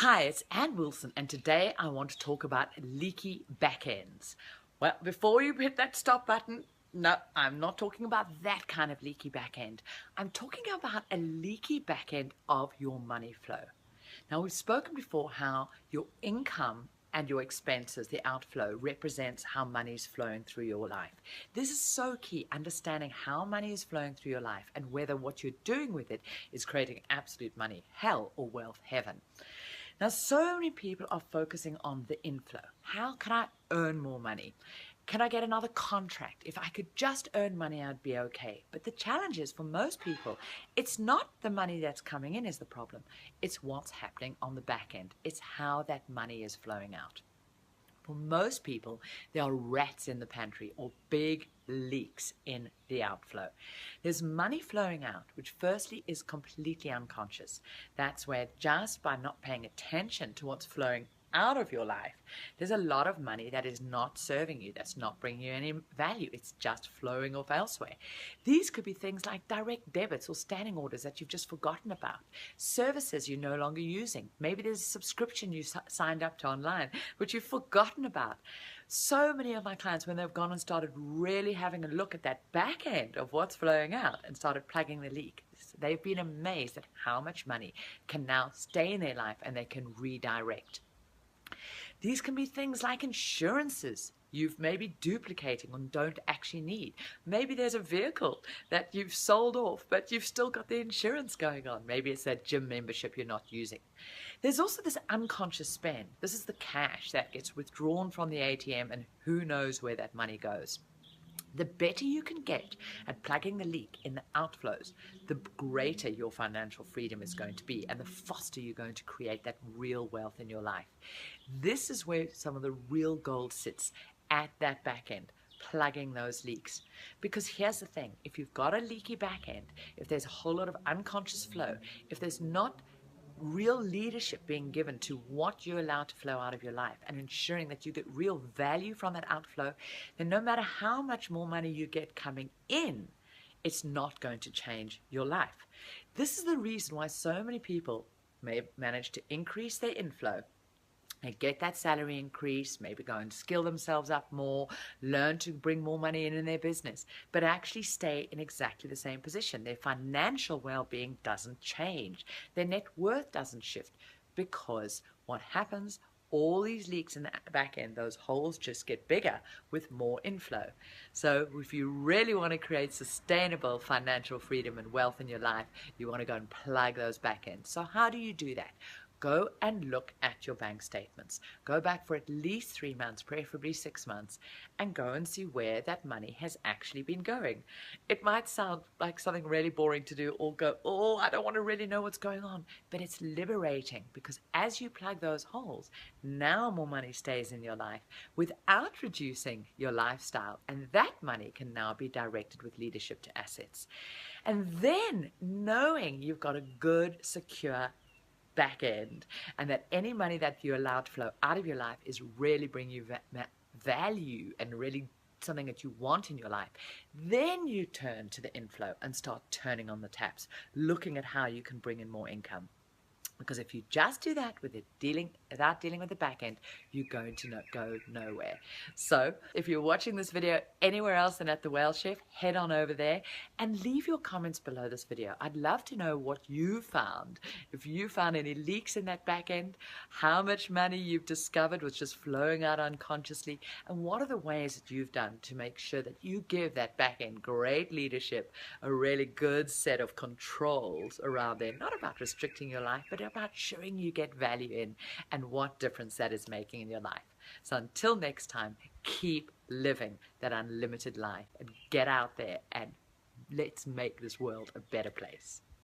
Hi, it's Ann Wilson, and today I want to talk about leaky backends. Well, before you hit that stop button, no, I'm not talking about that kind of leaky backend. I'm talking about a leaky backend of your money flow. Now, we've spoken before how your income and your expenses, the outflow, represents how money is flowing through your life. This is so key, understanding how money is flowing through your life and whether what you're doing with it is creating absolute money hell or wealth heaven. Now, so many people are focusing on the inflow. How can I earn more money? Can I get another contract? If I could just earn money, I'd be okay. But the challenge is, for most people, it's not the money that's coming in is the problem. It's what's happening on the back end. It's how that money is flowing out. For most people, there are rats in the pantry or big leaks in the outflow. There's money flowing out, which firstly is completely unconscious. That's where just by not paying attention to what's flowing out of your life, there's a lot of money that is not serving you, that's not bringing you any value. It's just flowing off elsewhere. These could be things like direct debits or standing orders that you've just forgotten about, services you're no longer using. Maybe there's a subscription you signed up to online, which you've forgotten about. So many of my clients, when they've gone and started really having a look at that back end of what's flowing out and started plugging the leak, they've been amazed at how much money can now stay in their life and they can redirect. These can be things like insurances you've maybe duplicating and don't actually need. Maybe there's a vehicle that you've sold off, but you've still got the insurance going on. Maybe it's that gym membership you're not using. There's also this unconscious spend. This is the cash that gets withdrawn from the ATM and who knows where that money goes. The better you can get at plugging the leak in the outflows, the greater your financial freedom is going to be and the faster you're going to create that real wealth in your life. This is where some of the real gold sits, at that back end, plugging those leaks. Because here's the thing, if you've got a leaky back end, if there's a whole lot of unconscious flow, if there's not real leadership being given to what you're allowed to flow out of your life and ensuring that you get real value from that outflow, then no matter how much more money you get coming in, it's not going to change your life. This is the reason why so many people may manage to increase their inflow and get that salary increase, maybe go and skill themselves up more, learn to bring more money in their business, but actually stay in exactly the same position. Their financial well-being doesn't change. Their net worth doesn't shift, because what happens, all these leaks in the back end, those holes just get bigger with more inflow. So if you really want to create sustainable financial freedom and wealth in your life, you want to go and plug those back ends. So how do you do that? Go and look at your bank statements. Go back for at least 3 months, preferably 6 months, and go and see where that money has actually been going. It might sound like something really boring to do, or go, oh, I don't want to really know what's going on, but it's liberating, because as you plug those holes, now more money stays in your life without reducing your lifestyle, and that money can now be directed with leadership to assets. And then knowing you've got a good, secure back end, and that any money that you allow to flow out of your life is really bringing you value and really something that you want in your life, then you turn to the inflow and start turning on the taps, looking at how you can bring in more income. Because if you just do that without dealing with the back end, you're going to go nowhere. So if you're watching this video anywhere else than at The Whale Chef, head on over there and leave your comments below this video. I'd love to know what you found. If you found any leaks in that back end, how much money you've discovered was just flowing out unconsciously, and what are the ways that you've done to make sure that you give that back end great leadership, a really good set of controls around there, not about restricting your life, but about showing you get value in and what difference that is making in your life. So until next time, keep living that unlimited life and get out there and let's make this world a better place.